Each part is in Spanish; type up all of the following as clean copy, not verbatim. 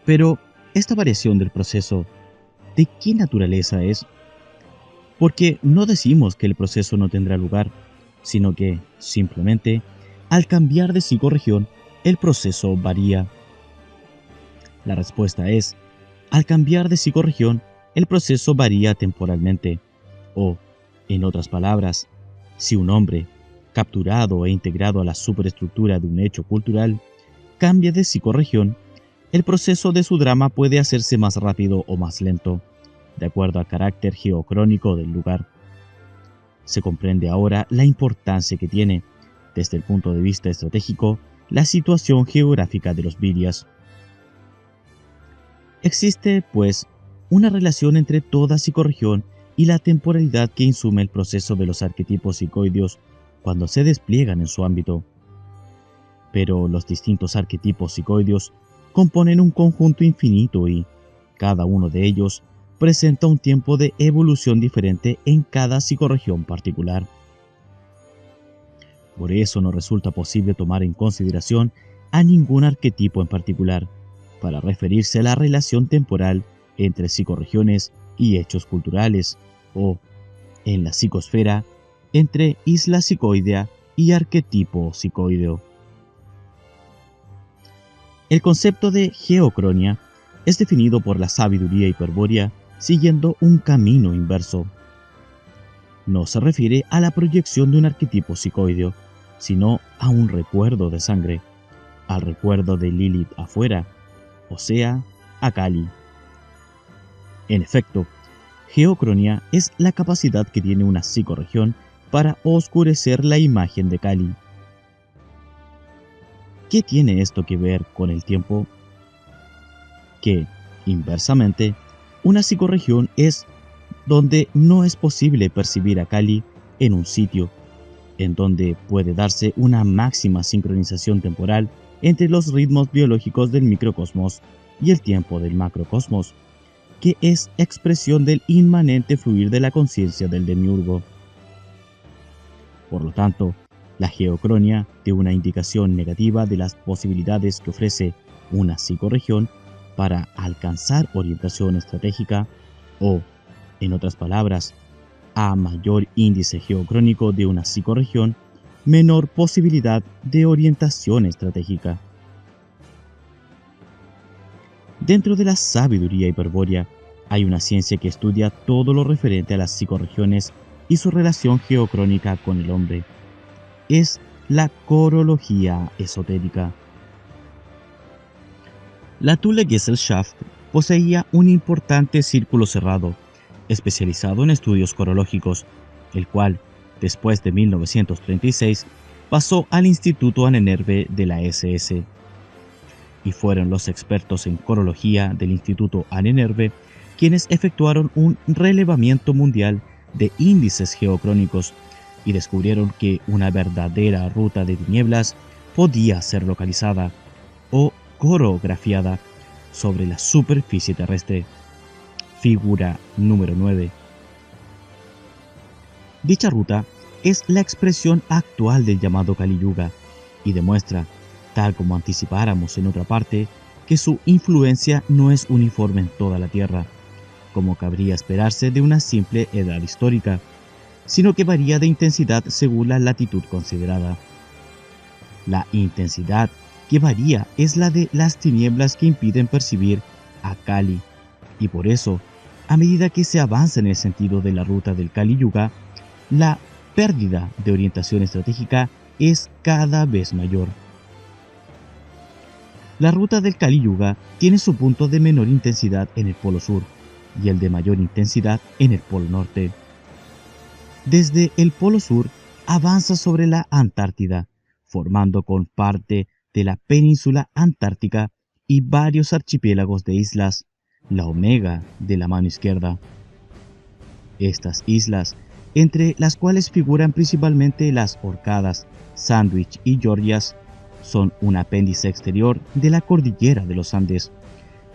Pero, esta variación del proceso, ¿de qué naturaleza es? Porque no decimos que el proceso no tendrá lugar, sino que, simplemente, al cambiar de psicorregión, el proceso varía. La respuesta es, al cambiar de psicorregión, el proceso varía temporalmente. O, en otras palabras, si un hombre, capturado e integrado a la superestructura de un hecho cultural, cambia de psicorregión, el proceso de su drama puede hacerse más rápido o más lento, de acuerdo al carácter geocrónico del lugar. Se comprende ahora la importancia que tiene, desde el punto de vista estratégico, la situación geográfica de los Vidyas. Existe, pues, una relación entre toda psicorregión y la temporalidad que insume el proceso de los arquetipos psicoideos cuando se despliegan en su ámbito. Pero los distintos arquetipos psicoideos componen un conjunto infinito y, cada uno de ellos, presenta un tiempo de evolución diferente en cada psicorregión particular. Por eso no resulta posible tomar en consideración a ningún arquetipo en particular, para referirse a la relación temporal entre psicorregiones y hechos culturales, o, en la psicosfera, entre isla psicoidea y arquetipo psicoideo. El concepto de geocronia es definido por la sabiduría hiperbórea siguiendo un camino inverso. No se refiere a la proyección de un arquetipo psicoideo, sino a un recuerdo de sangre, al recuerdo de Lilith afuera, o sea, a Kali. En efecto, geocronia es la capacidad que tiene una psicorregión para oscurecer la imagen de Kali. ¿Qué tiene esto que ver con el tiempo? Que, inversamente, una psicorregión es donde no es posible percibir a Kali en un sitio, en donde puede darse una máxima sincronización temporal entre los ritmos biológicos del microcosmos y el tiempo del macrocosmos, que es expresión del inmanente fluir de la conciencia del demiurgo. Por lo tanto, la geocronia de una indicación negativa de las posibilidades que ofrece una psicorregión para alcanzar orientación estratégica o, en otras palabras, a mayor índice geocrónico de una psicorregión, menor posibilidad de orientación estratégica. Dentro de la sabiduría hiperbórea hay una ciencia que estudia todo lo referente a las psicorregiones y su relación geocrónica con el hombre. Es la corología esotérica. La Thule-Gesellschaft poseía un importante círculo cerrado, especializado en estudios corológicos, el cual, después de 1936, pasó al Instituto Ahnenerbe de la SS. Y fueron los expertos en corología del Instituto Ahnenerbe quienes efectuaron un relevamiento mundial de índices geocrónicos y descubrieron que una verdadera ruta de tinieblas podía ser localizada o corografiada sobre la superficie terrestre. Figura número 9. Dicha ruta es la expresión actual del llamado Kali Yuga y demuestra, tal como anticipáramos en otra parte, que su influencia no es uniforme en toda la Tierra, como cabría esperarse de una simple edad histórica, sino que varía de intensidad según la latitud considerada. La intensidad que varía es la de las tinieblas que impiden percibir a Kali, y por eso, a medida que se avanza en el sentido de la ruta del Kali Yuga, la pérdida de orientación estratégica es cada vez mayor. La ruta del Kali Yuga tiene su punto de menor intensidad en el polo sur y el de mayor intensidad en el polo norte. Desde el polo sur avanza sobre la Antártida, formando con parte de la península antártica y varios archipiélagos de islas, la omega de la mano izquierda. Estas islas, entre las cuales figuran principalmente las Orcadas, Sandwich y Georgias, son un apéndice exterior de la cordillera de los Andes,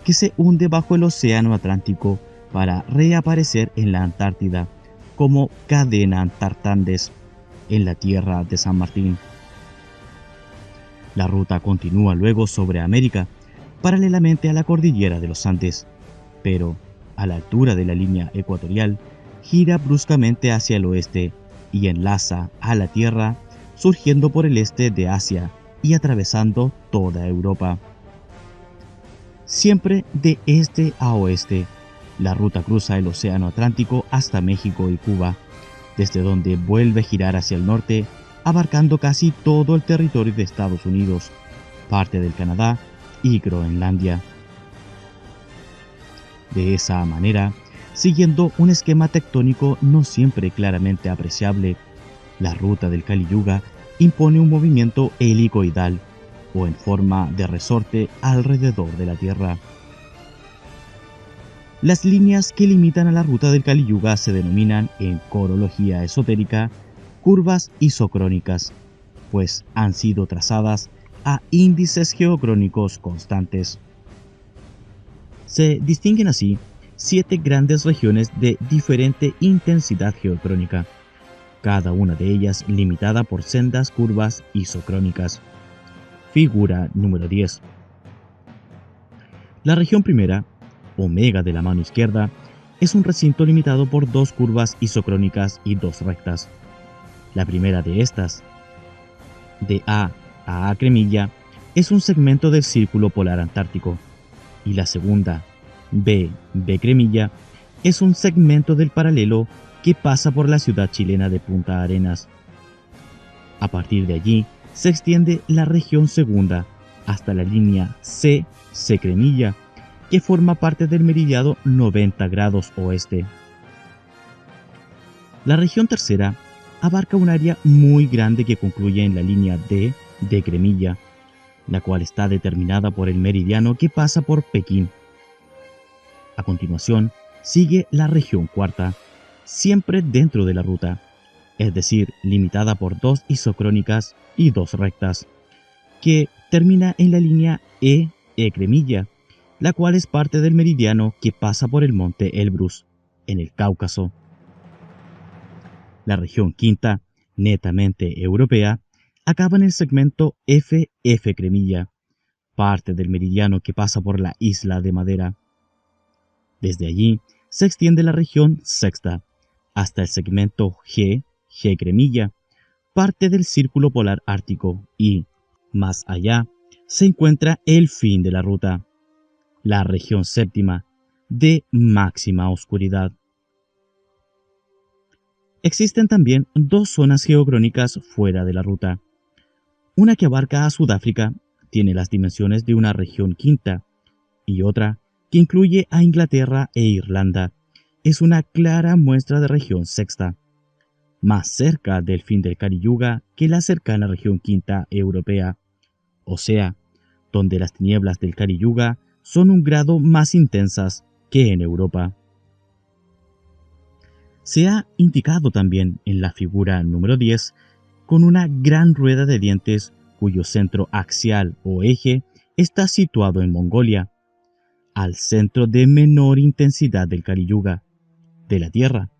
que se hunde bajo el océano Atlántico para reaparecer en la Antártida como cadena Antartandes en la tierra de San Martín. La ruta continúa luego sobre América, paralelamente a la cordillera de los Andes, pero a la altura de la línea ecuatorial gira bruscamente hacia el oeste y enlaza a la Tierra, surgiendo por el este de Asia y atravesando toda Europa. Siempre de este a oeste, la ruta cruza el Océano Atlántico hasta México y Cuba, desde donde vuelve a girar hacia el norte, abarcando casi todo el territorio de Estados Unidos, parte del Canadá y Groenlandia. De esa manera, siguiendo un esquema tectónico no siempre claramente apreciable, la ruta del Kali Yuga impone un movimiento helicoidal o en forma de resorte alrededor de la Tierra. Las líneas que limitan a la ruta del Kali Yuga se denominan en corología esotérica curvas isocrónicas, pues han sido trazadas a índices geocrónicos constantes. Se distinguen así 7 grandes regiones de diferente intensidad geocrónica, cada una de ellas limitada por sendas curvas isocrónicas. Figura número 10. La región primera, omega de la mano izquierda, es un recinto limitado por 2 curvas isocrónicas y 2 rectas. La primera de estas, de A cremilla, es un segmento del círculo polar antártico, y la segunda, B cremilla, es un segmento del paralelo que pasa por la ciudad chilena de Punta Arenas. A partir de allí se extiende la región segunda hasta la línea C cremilla, que forma parte del meridiano 90 grados oeste. La región tercera abarca un área muy grande que concluye en la línea D cremilla, la cual está determinada por el meridiano que pasa por Pekín. A continuación, sigue la región cuarta, siempre dentro de la ruta, es decir, limitada por 2 isocrónicas y 2 rectas, que termina en la línea E cremilla, la cual es parte del meridiano que pasa por el monte Elbrus, en el Cáucaso. La región quinta, netamente europea, acaba en el segmento F cremilla, parte del meridiano que pasa por la isla de Madera. Desde allí se extiende la región sexta hasta el segmento G cremilla, parte del círculo polar ártico y, más allá, se encuentra el fin de la ruta, la región séptima, de máxima oscuridad. Existen también 2 zonas geocrónicas fuera de la ruta. Una que abarca a Sudáfrica tiene las dimensiones de una región quinta y otra que incluye a Inglaterra e Irlanda es una clara muestra de región sexta, más cerca del fin del Kali Yuga que la cercana región quinta europea, o sea, donde las tinieblas del Kali Yuga son un grado más intensas que en Europa. Se ha indicado también en la figura número 10 con una gran rueda de dientes cuyo centro axial o eje está situado en Mongolia, al centro de menor intensidad del Kali Yuga, de la Tierra,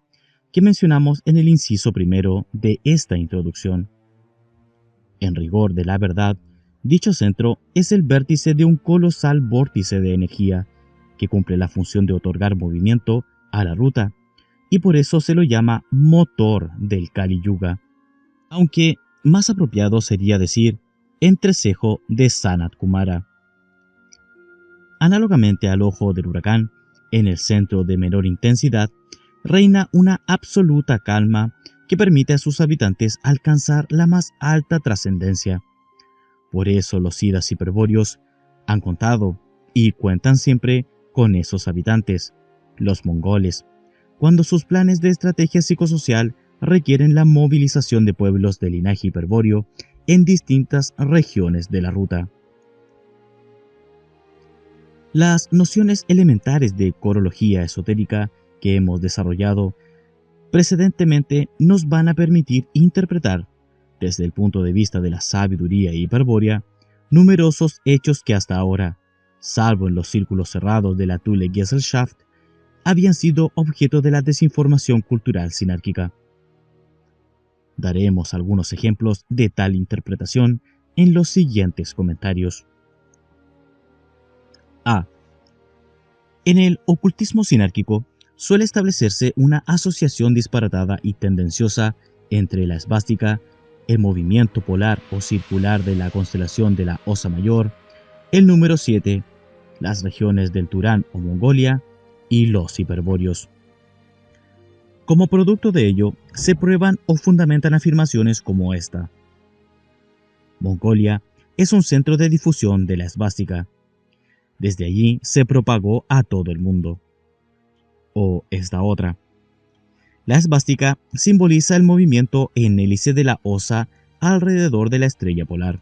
que mencionamos en el inciso primero de esta introducción. En rigor de la verdad, dicho centro es el vértice de un colosal vórtice de energía que cumple la función de otorgar movimiento a la ruta, y por eso se lo llama motor del Kali Yuga, aunque más apropiado sería decir entrecejo de Sanat Kumara. Análogamente al ojo del huracán, en el centro de menor intensidad, reina una absoluta calma que permite a sus habitantes alcanzar la más alta trascendencia. Por eso los siddhas hiperbóreos han contado y cuentan siempre con esos habitantes, los mongoles, cuando sus planes de estrategia psicosocial requieren la movilización de pueblos de linaje hiperbóreo en distintas regiones de la ruta. Las nociones elementales de corología esotérica que hemos desarrollado precedentemente nos van a permitir interpretar, desde el punto de vista de la sabiduría hiperbórea, numerosos hechos que hasta ahora, salvo en los círculos cerrados de la Thule Gesellschaft, habían sido objeto de la desinformación cultural sinárquica. Daremos algunos ejemplos de tal interpretación en los siguientes comentarios. A. En el ocultismo sinárquico suele establecerse una asociación disparatada y tendenciosa entre la esvástica, el movimiento polar o circular de la constelación de la Osa Mayor, el número 7, las regiones del Turán o Mongolia y los hiperbóreos. Como producto de ello, se prueban o fundamentan afirmaciones como esta. Mongolia es un centro de difusión de la esvástica. Desde allí se propagó a todo el mundo. O esta otra. La esvástica simboliza el movimiento en hélice de la osa alrededor de la estrella polar.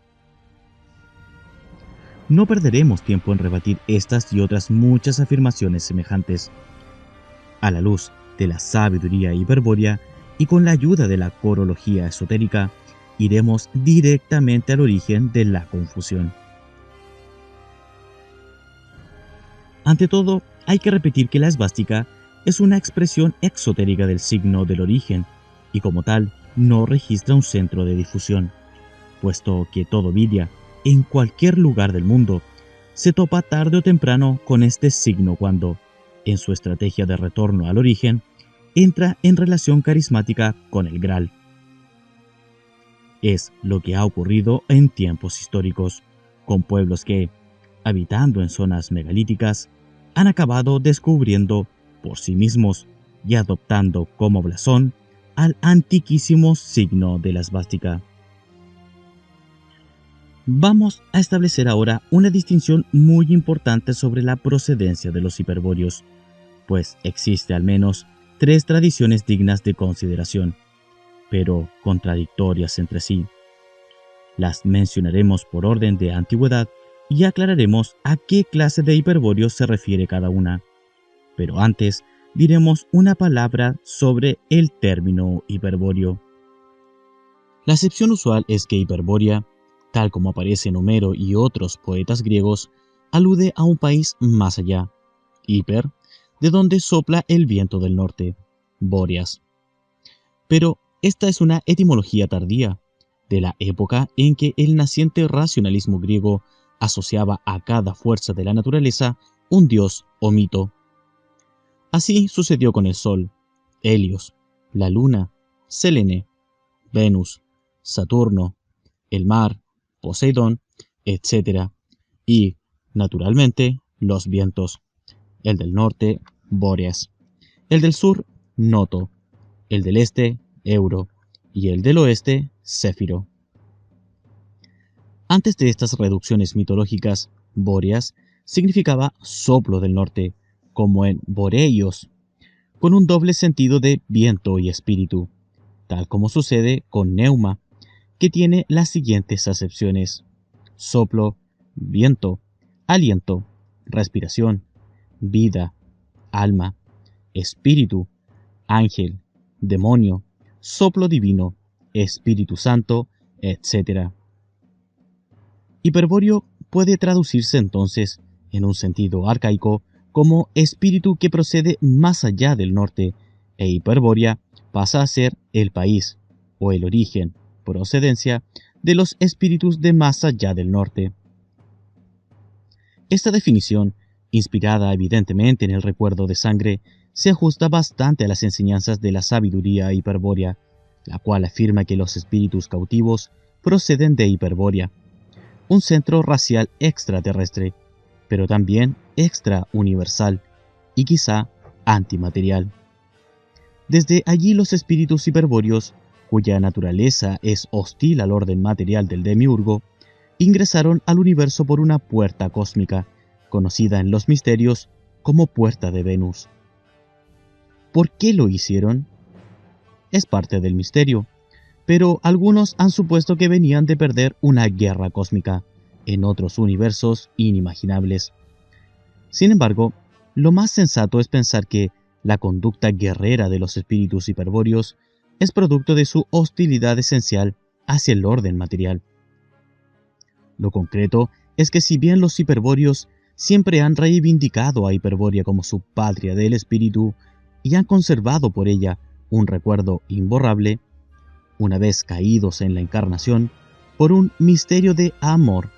No perderemos tiempo en rebatir estas y otras muchas afirmaciones semejantes. A la luz de la sabiduría hiperbórea y con la ayuda de la corología esotérica, iremos directamente al origen de la confusión. Ante todo, hay que repetir que la esvástica es una expresión exotérica del signo del origen y como tal no registra un centro de difusión, puesto que todo Vidia, en cualquier lugar del mundo, se topa tarde o temprano con este signo cuando, en su estrategia de retorno al origen, entra en relación carismática con el Graal. Es lo que ha ocurrido en tiempos históricos, con pueblos que, habitando en zonas megalíticas, han acabado descubriendo por sí mismos y adoptando como blasón al antiquísimo signo de la esvástica. Vamos a establecer ahora una distinción muy importante sobre la procedencia de los hiperbóreos, pues existe al menos 3 tradiciones dignas de consideración, pero contradictorias entre sí. Las mencionaremos por orden de antigüedad y aclararemos a qué clase de hiperbóreos se refiere cada una. Pero antes diremos una palabra sobre el término hiperbóreo. La acepción usual es que Hiperbórea, tal como aparece en Homero y otros poetas griegos, alude a un país más allá, hiper, de donde sopla el viento del norte, Bóreas. Pero esta es una etimología tardía, de la época en que el naciente racionalismo griego asociaba a cada fuerza de la naturaleza un dios o mito. Así sucedió con el Sol, Helios, la Luna, Selene, Venus, Saturno, el mar, Poseidón, etc. Y, naturalmente, los vientos. El del norte, Bóreas. El del sur, Noto. El del este, Euro. Y el del oeste, Céfiro. Antes de estas reducciones mitológicas, Bóreas significaba soplo del norte, como en Boreos, con un doble sentido de viento y espíritu, tal como sucede con Neuma, que tiene las siguientes acepciones: soplo, viento, aliento, respiración, vida, alma, espíritu, ángel, demonio, soplo divino, Espíritu Santo, etc. Hiperbóreo puede traducirse entonces, en un sentido arcaico, como espíritu que procede más allá del norte, e Hiperbórea pasa a ser el país, o el origen, procedencia, de los espíritus de más allá del norte. Esta definición, inspirada evidentemente en el recuerdo de sangre, se ajusta bastante a las enseñanzas de la sabiduría hiperbórea, la cual afirma que los espíritus cautivos proceden de Hiperbórea, un centro racial extraterrestre, pero también extra-universal y quizá antimaterial. Desde allí los espíritus hiperbóreos, cuya naturaleza es hostil al orden material del demiurgo, ingresaron al universo por una puerta cósmica, conocida en los misterios como Puerta de Venus. ¿Por qué lo hicieron? Es parte del misterio, pero algunos han supuesto que venían de perder una guerra cósmica en otros universos inimaginables. Sin embargo, lo más sensato es pensar que la conducta guerrera de los espíritus hiperbóreos es producto de su hostilidad esencial hacia el orden material. Lo concreto es que si bien los hiperbóreos siempre han reivindicado a Hiperbórea como su patria del espíritu y han conservado por ella un recuerdo imborrable, una vez caídos en la encarnación, por un misterio de amor,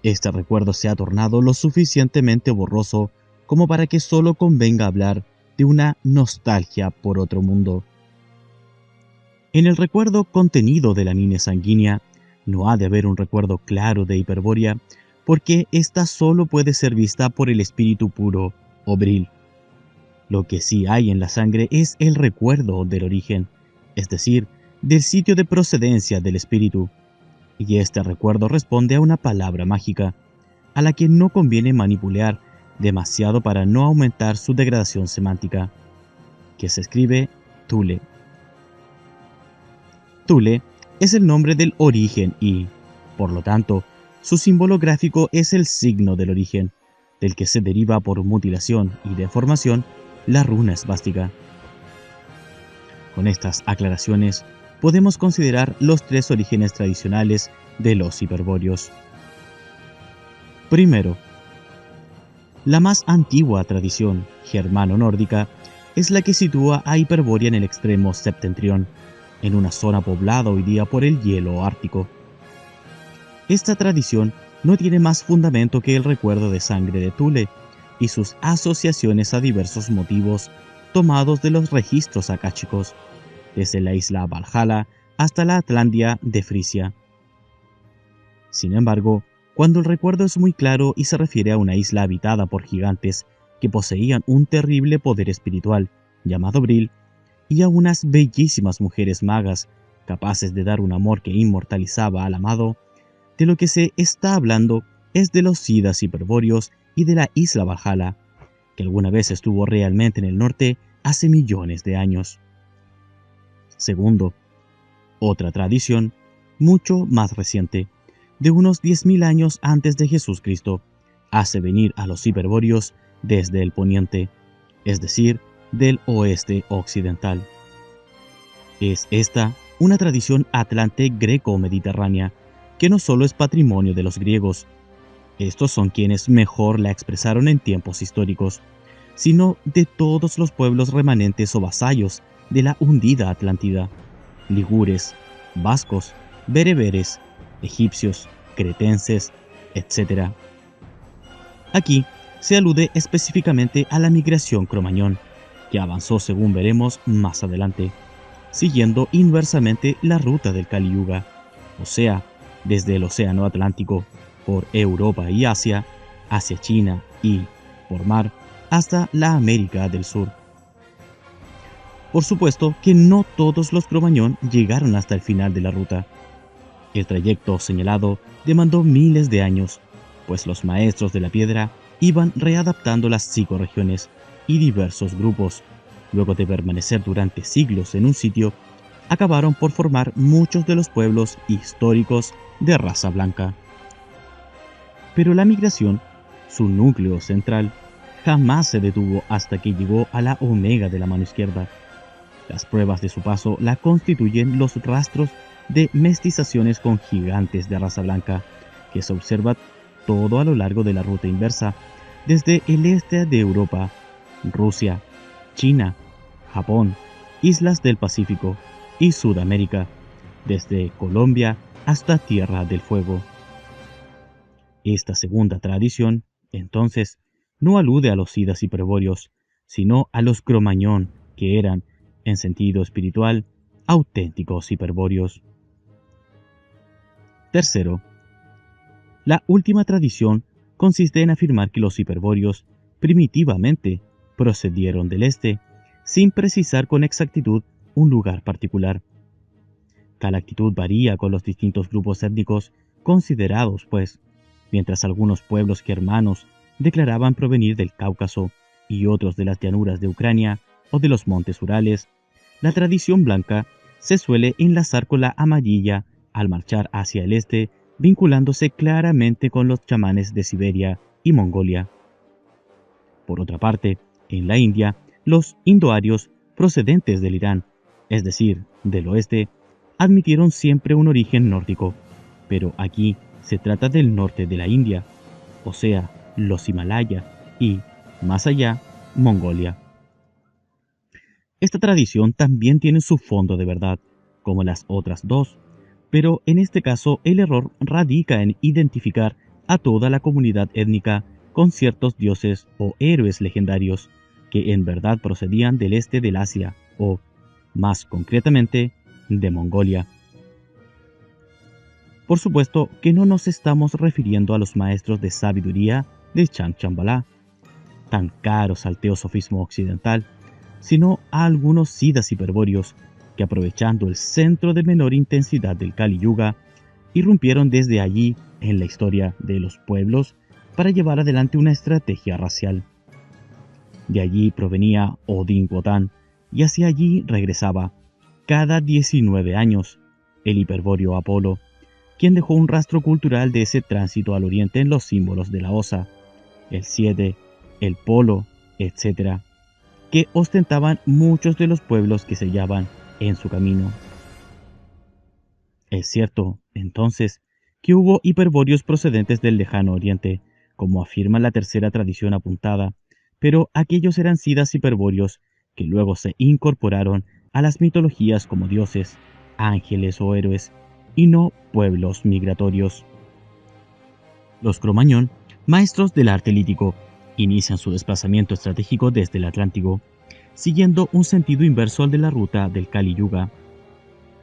Este recuerdo se ha tornado lo suficientemente borroso como para que solo convenga hablar de una nostalgia por otro mundo. En el recuerdo contenido de la niña sanguínea, no ha de haber un recuerdo claro de Hiperbórea, porque ésta solo puede ser vista por el espíritu puro o Bril. Lo que sí hay en la sangre es el recuerdo del origen, es decir, del sitio de procedencia del espíritu, y este recuerdo responde a una palabra mágica, a la que no conviene manipular demasiado para no aumentar su degradación semántica, que se escribe Thule. Thule es el nombre del origen y, por lo tanto, su símbolo gráfico es el signo del origen, del que se deriva por mutilación y deformación la runa esvástica. Con estas aclaraciones, podemos considerar los tres orígenes tradicionales de los hiperbóreos. Primero, la más antigua tradición germano-nórdica es la que sitúa a Hiperbórea en el extremo septentrión, en una zona poblada hoy día por el hielo ártico. Esta tradición no tiene más fundamento que el recuerdo de sangre de Thule y sus asociaciones a diversos motivos tomados de los registros akáshicos, desde la isla Valhalla hasta la Atlantia de Frisia. Sin embargo, cuando el recuerdo es muy claro y se refiere a una isla habitada por gigantes que poseían un terrible poder espiritual llamado Bril, y a unas bellísimas mujeres magas capaces de dar un amor que inmortalizaba al amado, de lo que se está hablando es de los Siddhas hiperbóreos y de la isla Valhalla, que alguna vez estuvo realmente en el norte hace millones de años. Segundo, otra tradición, mucho más reciente, de unos 10.000 años antes de Jesucristo, hace venir a los hiperbóreos desde el poniente, es decir, del oeste occidental. Es esta una tradición atlante greco-mediterránea, que no solo es patrimonio de los griegos, estos son quienes mejor la expresaron en tiempos históricos, sino de todos los pueblos remanentes o vasallos de la hundida Atlántida, ligures, vascos, bereberes, egipcios, cretenses, etc. Aquí se alude específicamente a la migración cromañón, que avanzó según veremos más adelante, siguiendo inversamente la ruta del Kali Yuga, o sea, desde el Océano Atlántico, por Europa y Asia, hacia China y, por mar, hasta la América del Sur. Por supuesto que no todos los cromañón llegaron hasta el final de la ruta. El trayecto señalado demandó miles de años, pues los maestros de la piedra iban readaptando las psicorregiones y diversos grupos, luego de permanecer durante siglos en un sitio, acabaron por formar muchos de los pueblos históricos de raza blanca. Pero la migración, su núcleo central, jamás se detuvo hasta que llegó a la omega de la mano izquierda. Las pruebas de su paso la constituyen los rastros de mestizaciones con gigantes de raza blanca, que se observa todo a lo largo de la ruta inversa, desde el este de Europa, Rusia, China, Japón, islas del Pacífico y Sudamérica, desde Colombia hasta Tierra del Fuego. Esta segunda tradición, entonces, no alude a los Siddhas hiperbóreos, sino a los cromañón, que eran, en sentido espiritual, auténticos hiperbóreos. Tercero, la última tradición consiste en afirmar que los hiperbóreos primitivamente procedieron del este, sin precisar con exactitud un lugar particular. Tal actitud varía con los distintos grupos étnicos considerados, pues, mientras algunos pueblos germanos declaraban provenir del Cáucaso y otros de las llanuras de Ucrania o de los montes Urales, la tradición blanca se suele enlazar con la amarilla al marchar hacia el este, vinculándose claramente con los chamanes de Siberia y Mongolia. Por otra parte, en la India, los indoarios procedentes del Irán, es decir, del oeste, admitieron siempre un origen nórdico, pero aquí se trata del norte de la India, o sea, los Himalaya y, más allá, Mongolia. Esta tradición también tiene su fondo de verdad, como las otras dos, pero en este caso el error radica en identificar a toda la comunidad étnica con ciertos dioses o héroes legendarios que en verdad procedían del este del Asia o, más concretamente, de Mongolia. Por supuesto que no nos estamos refiriendo a los maestros de sabiduría de Changchanbalá, tan caros al teosofismo occidental, sino a algunos siddhas hiperbóreos que, aprovechando el centro de menor intensidad del Kali Yuga, irrumpieron desde allí en la historia de los pueblos para llevar adelante una estrategia racial. De allí provenía Odin Wotan y hacia allí regresaba, cada 19 años, el hiperbóreo Apolo, quien dejó un rastro cultural de ese tránsito al oriente en los símbolos de la osa, el siete, el polo, etc., que ostentaban muchos de los pueblos que se hallaban en su camino. Es cierto, entonces, que hubo hiperbóreos procedentes del lejano oriente, como afirma la tercera tradición apuntada, pero aquellos eran siddhas hiperbóreos que luego se incorporaron a las mitologías como dioses, ángeles o héroes, y no pueblos migratorios. Los Cromañón, maestros del arte lítico, inician su desplazamiento estratégico desde el Atlántico, siguiendo un sentido inverso al de la ruta del Kali Yuga.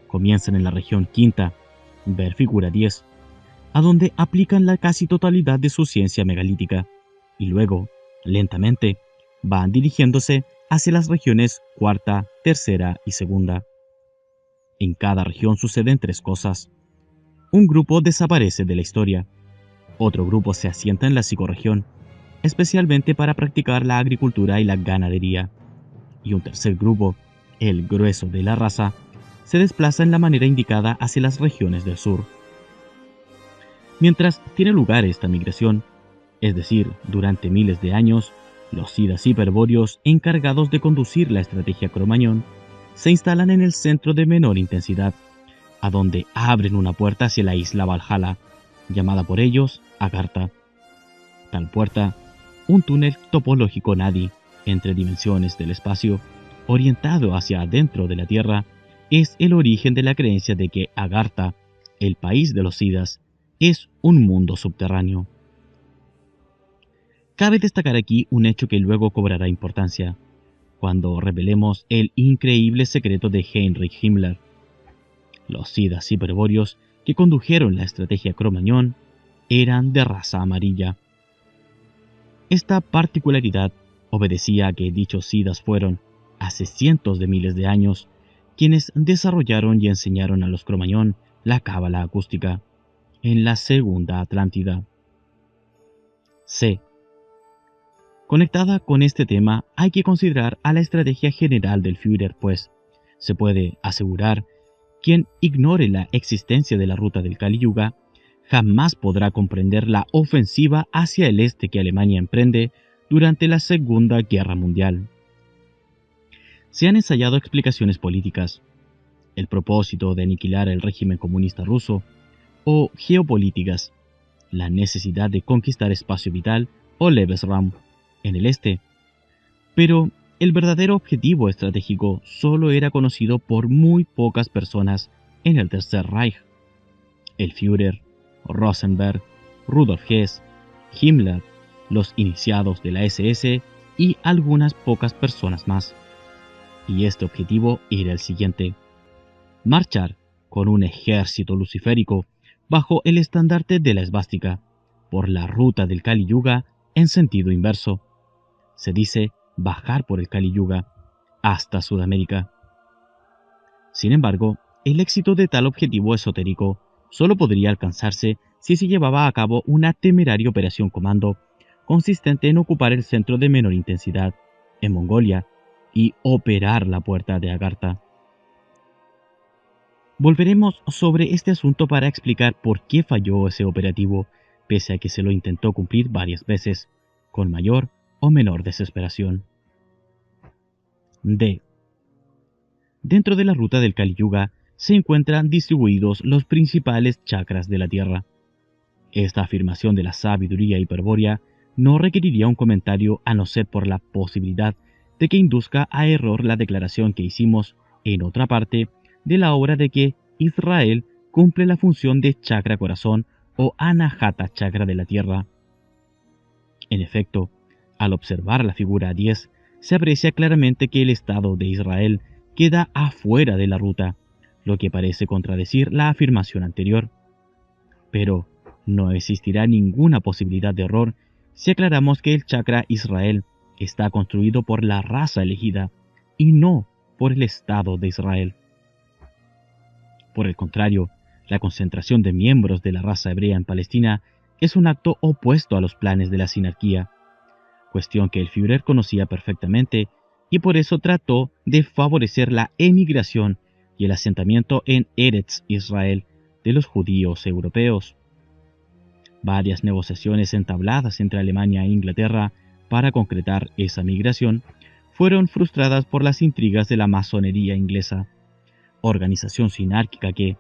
Comienzan en la región quinta, ver figura 10, a donde aplican la casi totalidad de su ciencia megalítica, y luego, lentamente, van dirigiéndose hacia las regiones cuarta, tercera y segunda. En cada región suceden tres cosas. Un grupo desaparece de la historia, otro grupo se asienta en la psicorregión, especialmente para practicar la agricultura y la ganadería, y un tercer grupo, el grueso de la raza, se desplaza en la manera indicada hacia las regiones del sur. Mientras tiene lugar esta migración, es decir, durante miles de años, los siddhas hiperbóreos encargados de conducir la estrategia Cromañón se instalan en el centro de menor intensidad, a donde abren una puerta hacia la isla Valhalla, llamada por ellos Agartha. Tal puerta, un túnel topológico Nadi entre dimensiones del espacio, orientado hacia adentro de la Tierra, es el origen de la creencia de que Agartha, el país de los siddhas, es un mundo subterráneo. Cabe destacar aquí un hecho que luego cobrará importancia, cuando revelemos el increíble secreto de Heinrich Himmler. Los siddhas hiperbóreos que condujeron la estrategia Cromañón eran de raza amarilla. Esta particularidad obedecía a que dichos siddhas fueron, hace cientos de miles de años, quienes desarrollaron y enseñaron a los Cromañón la cábala acústica, en la Segunda Atlántida. C. Conectada con este tema, hay que considerar a la estrategia general del Führer, pues se puede asegurar quien ignore la existencia de la ruta del Kali Yuga jamás podrá comprender la ofensiva hacia el este que Alemania emprende durante la Segunda Guerra Mundial. Se han ensayado explicaciones políticas, el propósito de aniquilar el régimen comunista ruso, o geopolíticas, la necesidad de conquistar espacio vital o Lebensraum en el este. Pero el verdadero objetivo estratégico solo era conocido por muy pocas personas en el Tercer Reich. El Führer, Rosenberg, Rudolf Hess, Himmler, los iniciados de la SS y algunas pocas personas más. Y este objetivo era el siguiente: marchar con un ejército luciférico bajo el estandarte de la esvástica por la ruta del Kali Yuga en sentido inverso. Se dice bajar por el Kali Yuga hasta Sudamérica. Sin embargo, el éxito de tal objetivo esotérico solo podría alcanzarse si se llevaba a cabo una temeraria operación comando consistente en ocupar el centro de menor intensidad, en Mongolia, y operar la puerta de Agartha. Volveremos sobre este asunto para explicar por qué falló ese operativo, pese a que se lo intentó cumplir varias veces, con mayor o menor desesperación. D. Dentro de la ruta del Kali Yuga se encuentran distribuidos los principales chakras de la Tierra. Esta afirmación de la sabiduría hiperbórea no requeriría un comentario a no ser por la posibilidad de que induzca a error la declaración que hicimos en otra parte de la obra de que Israel cumple la función de chakra corazón o Anahata chakra de la Tierra. En efecto, al observar la figura 10, se aprecia claramente que el Estado de Israel queda afuera de la ruta, lo que parece contradecir la afirmación anterior. Pero no existirá ninguna posibilidad de error si aclaramos que el chakra Israel está construido por la raza elegida y no por el Estado de Israel. Por el contrario, la concentración de miembros de la raza hebrea en Palestina es un acto opuesto a los planes de la sinarquía, cuestión que el Führer conocía perfectamente y por eso trató de favorecer la emigración y el asentamiento en Eretz Israel de los judíos europeos. Varias negociaciones entabladas entre Alemania e Inglaterra para concretar esa migración fueron frustradas por las intrigas de la masonería inglesa, organización sinárquica que,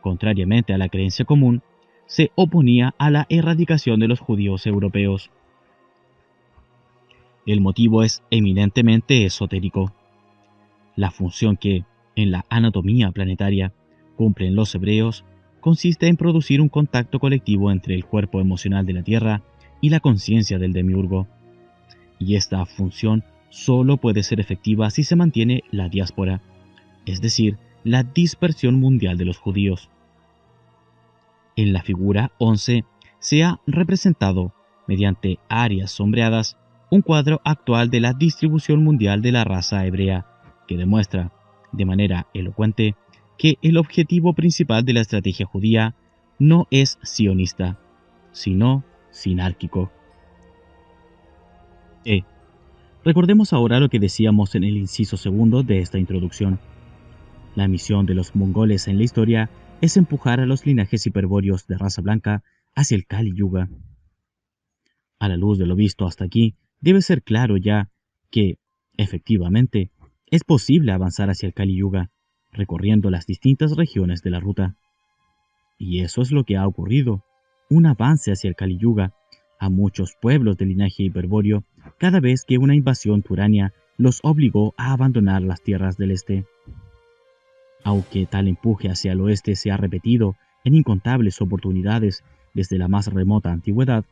contrariamente a la creencia común, se oponía a la erradicación de los judíos europeos. El motivo es eminentemente esotérico. La función que, en la anatomía planetaria, cumplen los hebreos consiste en producir un contacto colectivo entre el cuerpo emocional de la Tierra y la conciencia del demiurgo. Y esta función solo puede ser efectiva si se mantiene la diáspora, es decir, la dispersión mundial de los judíos. En la figura 11 se ha representado, mediante áreas sombreadas, un cuadro actual de la distribución mundial de la raza hebrea, que demuestra, de manera elocuente, que el objetivo principal de la estrategia judía no es sionista, sino sinárquico. Recordemos ahora lo que decíamos en el inciso segundo de esta introducción. La misión de los mongoles en la historia es empujar a los linajes hiperbóreos de raza blanca hacia el Kali Yuga. A la luz de lo visto hasta aquí, debe ser claro ya que, efectivamente, es posible avanzar hacia el Kali Yuga, recorriendo las distintas regiones de la ruta. Y eso es lo que ha ocurrido, un avance hacia el Kali Yuga a muchos pueblos de linaje hiperbóreo cada vez que una invasión turania los obligó a abandonar las tierras del este. Aunque tal empuje hacia el oeste se ha repetido en incontables oportunidades desde la más remota antigüedad,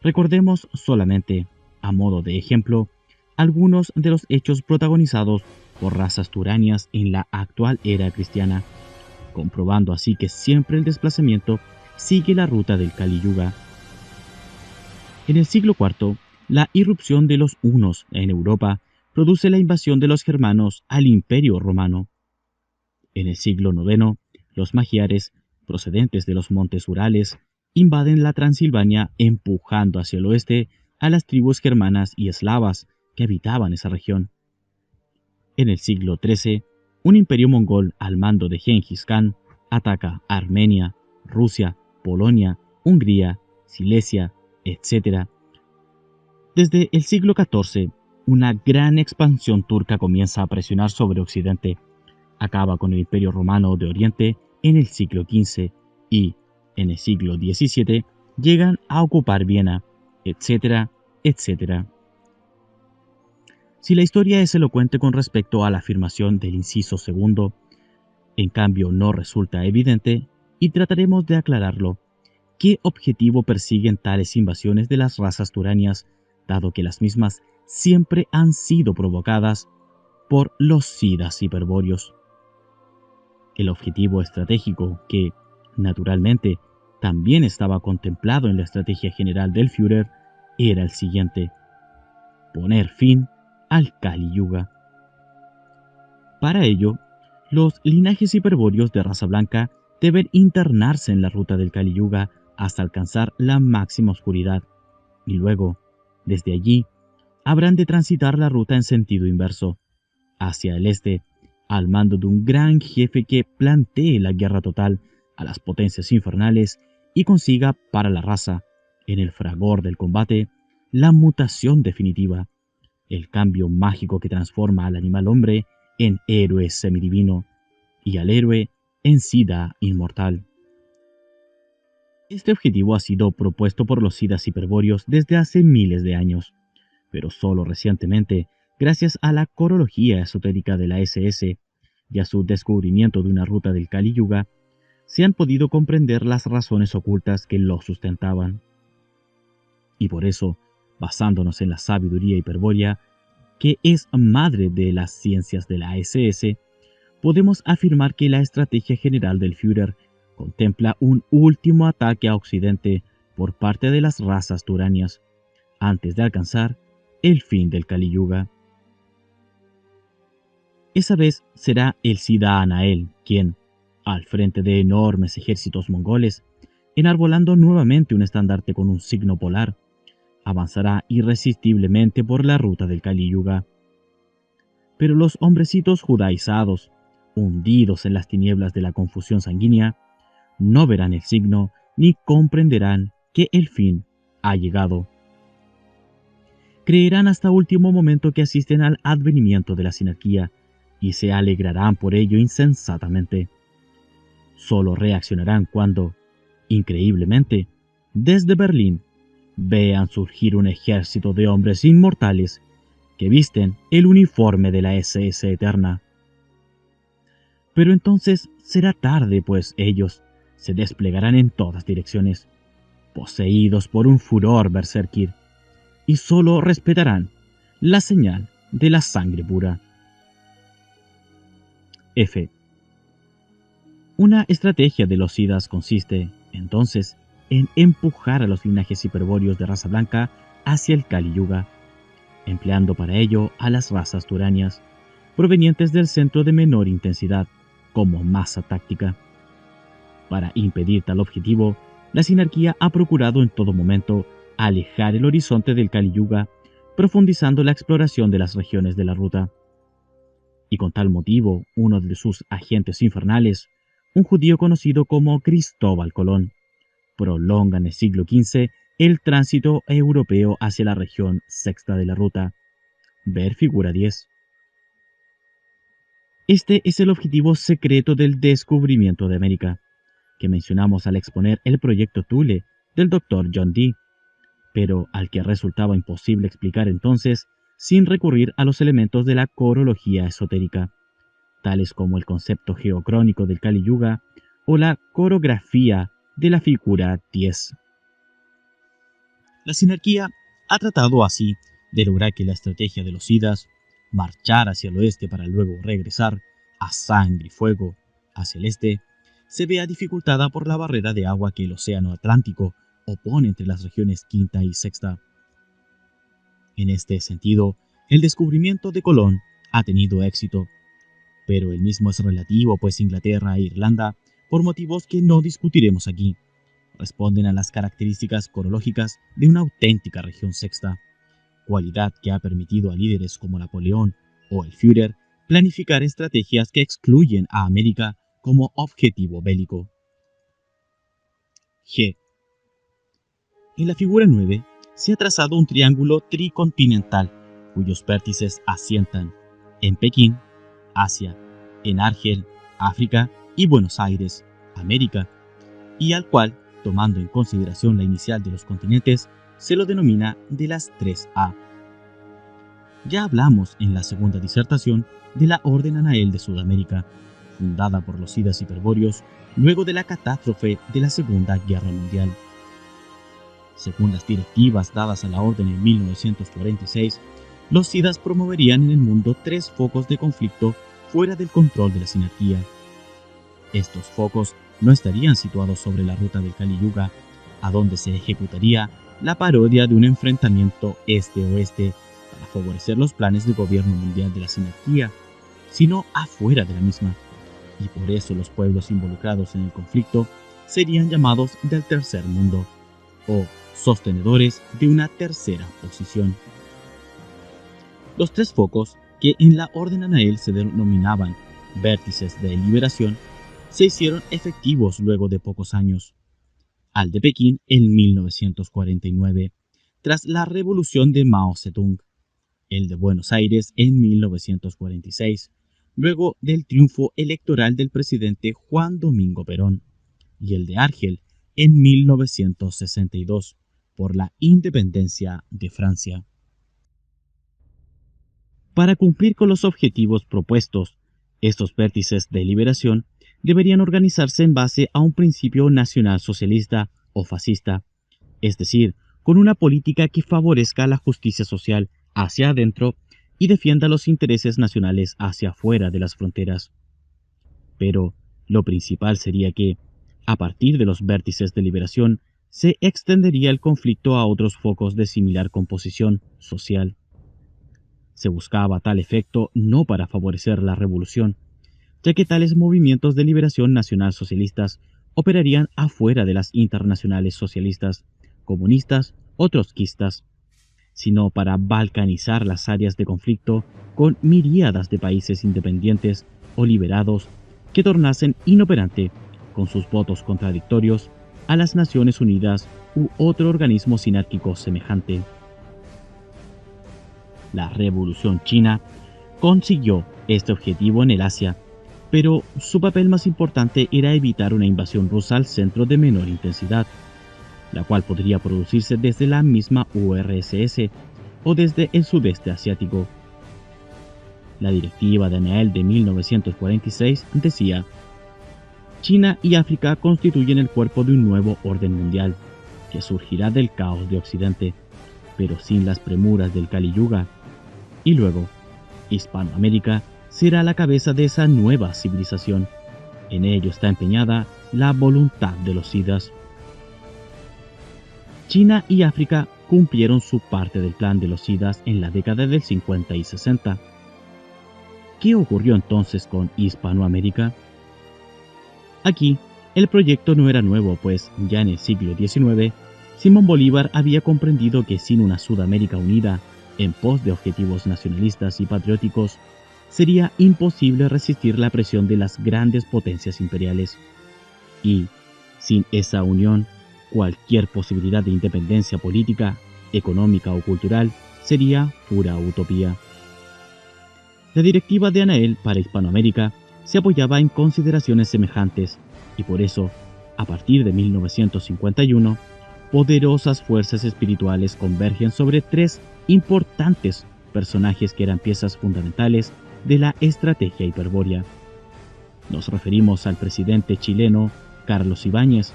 recordemos solamente, a modo de ejemplo, algunos de los hechos protagonizados por razas turanias en la actual era cristiana, comprobando así que siempre el desplazamiento sigue la ruta del Kali Yuga. En el siglo IV, la irrupción de los hunos en Europa produce la invasión de los germanos al Imperio Romano. En el siglo IX, los magiares, procedentes de los montes Urales, invaden la Transilvania empujando hacia el oeste a las tribus germanas y eslavas que habitaban esa región. En el siglo XIII, un imperio mongol al mando de Gengis Khan ataca Armenia, Rusia, Polonia, Hungría, Silesia, etc. Desde el siglo XIV, una gran expansión turca comienza a presionar sobre Occidente. Acaba con el Imperio Romano de Oriente en el siglo XV y, en el siglo XVII, llegan a ocupar Viena, etcétera, etcétera. Si la historia es elocuente con respecto a la afirmación del inciso segundo, en cambio no resulta evidente, y trataremos de aclararlo, ¿qué objetivo persiguen tales invasiones de las razas turanias, dado que las mismas siempre han sido provocadas por los sidas hiperbóreos? El objetivo estratégico que, naturalmente, también estaba contemplado en la estrategia general del Führer era el siguiente: poner fin al Kali Yuga. Para ello, los linajes hiperbóreos de raza blanca deben internarse en la ruta del Kali Yuga hasta alcanzar la máxima oscuridad, y luego, desde allí, habrán de transitar la ruta en sentido inverso, hacia el este, al mando de un gran jefe que plantee la guerra total a las potencias infernales y consiga para la raza, en el fragor del combate, la mutación definitiva, el cambio mágico que transforma al animal hombre en héroe semidivino y al héroe en sida inmortal. Este objetivo ha sido propuesto por los sidas hiperbóreos desde hace miles de años, pero solo recientemente, gracias a la corología esotérica de la SS y a su descubrimiento de una ruta del Kali Yuga, se han podido comprender las razones ocultas que lo sustentaban. Y por eso, basándonos en la sabiduría hiperbórea, que es madre de las ciencias de la SS, podemos afirmar que la estrategia general del Führer contempla un último ataque a Occidente por parte de las razas turanias, antes de alcanzar el fin del Kali Yuga. Esa vez será el Sida Anael quien, al frente de enormes ejércitos mongoles, enarbolando nuevamente un estandarte con un signo polar, avanzará irresistiblemente por la ruta del Kali Yuga. Pero los hombrecitos judaizados, hundidos en las tinieblas de la confusión sanguínea, no verán el signo ni comprenderán que el fin ha llegado. Creerán hasta último momento que asisten al advenimiento de la sinarquía y se alegrarán por ello insensatamente. Solo reaccionarán cuando, increíblemente, desde Berlín, vean surgir un ejército de hombres inmortales que visten el uniforme de la SS Eterna. Pero entonces será tarde, pues ellos se desplegarán en todas direcciones, poseídos por un furor berserkir, y solo respetarán la señal de la sangre pura. F. Una estrategia de los Sidas consiste, entonces, en empujar a los linajes hiperbóreos de raza blanca hacia el Kali Yuga, empleando para ello a las razas turanias, provenientes del centro de menor intensidad, como masa táctica. Para impedir tal objetivo, la sinarquía ha procurado en todo momento alejar el horizonte del Kali Yuga, profundizando la exploración de las regiones de la ruta. Y con tal motivo, uno de sus agentes infernales, un judío conocido como Cristóbal Colón, prolonga en el siglo XV el tránsito europeo hacia la región sexta de la ruta. Ver figura 10. Este es el objetivo secreto del descubrimiento de América, que mencionamos al exponer el proyecto Thule del Dr. John Dee, pero al que resultaba imposible explicar entonces sin recurrir a los elementos de la corología esotérica, tales como el concepto geocrónico del Kali Yuga o la corografía de la figura 10. La sinarquía ha tratado así de lograr que la estrategia de los Sidas, marchar hacia el oeste para luego regresar a sangre y fuego hacia el este, se vea dificultada por la barrera de agua que el océano Atlántico opone entre las regiones quinta y sexta. En este sentido, el descubrimiento de Colón ha tenido éxito, pero el mismo es relativo, pues Inglaterra e Irlanda, por motivos que no discutiremos aquí, responden a las características corológicas de una auténtica región sexta, cualidad que ha permitido a líderes como Napoleón o el Führer planificar estrategias que excluyen a América como objetivo bélico. G. En la figura 9 se ha trazado un triángulo tricontinental cuyos vértices asientan en Pekín, Asia, en Argel, África y Buenos Aires, América, y al cual, tomando en consideración la inicial de los continentes, se lo denomina de las 3A. Ya hablamos en la segunda disertación de la Orden Anael de Sudamérica, fundada por los Sidas hiperbóreos luego de la catástrofe de la Segunda Guerra Mundial. Según las directivas dadas a la Orden en 1946, los Sidas promoverían en el mundo 3 focos de conflicto fuera del control de la sinarquía. Estos focos no estarían situados sobre la ruta del Kali Yuga, a donde se ejecutaría la parodia de un enfrentamiento este-oeste para favorecer los planes de gobierno mundial de la sinarquía, sino afuera de la misma, y por eso los pueblos involucrados en el conflicto serían llamados del tercer mundo, o sostenedores de una tercera posición. Los 3 focos, que en la Orden Anael se denominaban vértices de liberación, se hicieron efectivos luego de pocos años. Al de Pekín en 1949, tras la revolución de Mao Zedong, el de Buenos Aires en 1946, luego del triunfo electoral del presidente Juan Domingo Perón, y el de Argel en 1962, por la independencia de Francia. Para cumplir con los objetivos propuestos, estos vértices de liberación deberían organizarse en base a un principio nacional socialista o fascista, es decir, con una política que favorezca la justicia social hacia adentro y defienda los intereses nacionales hacia afuera de las fronteras. Pero lo principal sería que, a partir de los vértices de liberación, se extendería el conflicto a otros focos de similar composición social. Se buscaba tal efecto no para favorecer la revolución, ya que tales movimientos de liberación nacional socialistas operarían afuera de las internacionales socialistas, comunistas o trotskistas, sino para balcanizar las áreas de conflicto con miríadas de países independientes o liberados que tornasen inoperante, con sus votos contradictorios, a las Naciones Unidas u otro organismo sinárquico semejante. La Revolución China consiguió este objetivo en el Asia, pero su papel más importante era evitar una invasión rusa al centro de menor intensidad, la cual podría producirse desde la misma URSS o desde el sudeste asiático. La directiva de Anael de 1946 decía: China y África constituyen el cuerpo de un nuevo orden mundial, que surgirá del caos de Occidente, pero sin las premuras del Kali Yuga. Y luego, Hispanoamérica será la cabeza de esa nueva civilización. En ello está empeñada la voluntad de los sidas. China y África cumplieron su parte del plan de los sidas en la década del 50 y 60. ¿Qué ocurrió entonces con Hispanoamérica? Aquí, el proyecto no era nuevo, pues ya en el siglo XIX, Simón Bolívar había comprendido que sin una Sudamérica unida en pos de objetivos nacionalistas y patrióticos, sería imposible resistir la presión de las grandes potencias imperiales. Y, sin esa unión, cualquier posibilidad de independencia política, económica o cultural sería pura utopía. La directiva de Anael para Hispanoamérica se apoyaba en consideraciones semejantes y por eso, a partir de 1951, poderosas fuerzas espirituales convergen sobre tres importantes personajes que eran piezas fundamentales de la estrategia hiperbórea. Nos referimos al presidente chileno Carlos Ibáñez,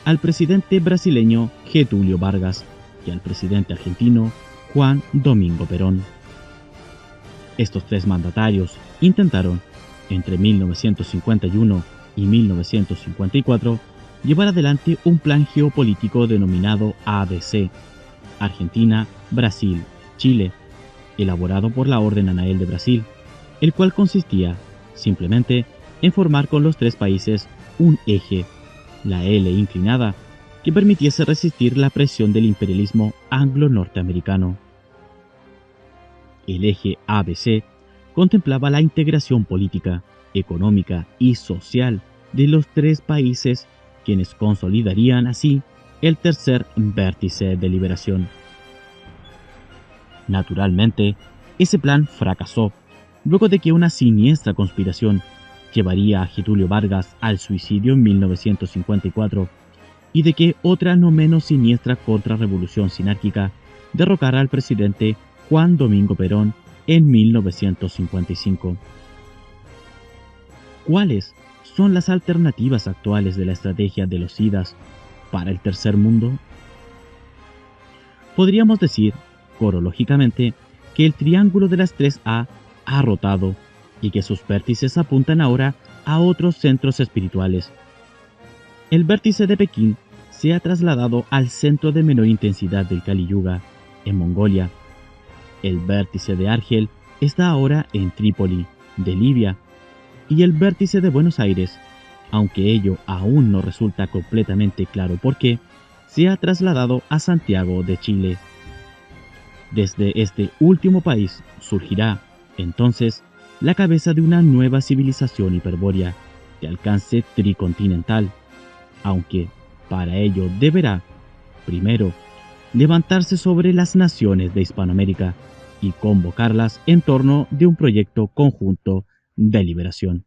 al presidente brasileño Getúlio Vargas y al presidente argentino Juan Domingo Perón. Estos tres mandatarios intentaron, entre 1951 y 1954, llevar adelante un plan geopolítico denominado ABC, Argentina, Brasil, Chile, elaborado por la Orden Anael de Brasil, el cual consistía, simplemente, en formar con los tres países un eje, la L inclinada, que permitiese resistir la presión del imperialismo anglo-norteamericano. El eje ABC contemplaba la integración política, económica y social de los tres países, quienes consolidarían así el tercer vértice de liberación. Naturalmente, ese plan fracasó, luego de que una siniestra conspiración llevaría a Getúlio Vargas al suicidio en 1954 y de que otra no menos siniestra contrarrevolución sinárquica derrocara al presidente Juan Domingo Perón en 1955. ¿Cuáles son las alternativas actuales de la estrategia de los sidas para el tercer mundo? Podríamos decir, corológicamente, que el triángulo de las 3A ha rotado y que sus vértices apuntan ahora a otros centros espirituales. El vértice de Pekín se ha trasladado al centro de menor intensidad del Kali Yuga, en Mongolia. El vértice de Argel está ahora en Trípoli, de Libia, y el vértice de Buenos Aires, aunque ello aún no resulta completamente claro por qué, se ha trasladado a Santiago de Chile. Desde este último país surgirá, entonces, la cabeza de una nueva civilización hiperbórea de alcance tricontinental, aunque para ello deberá, primero, levantarse sobre las naciones de Hispanoamérica y convocarlas en torno de un proyecto conjunto de liberación.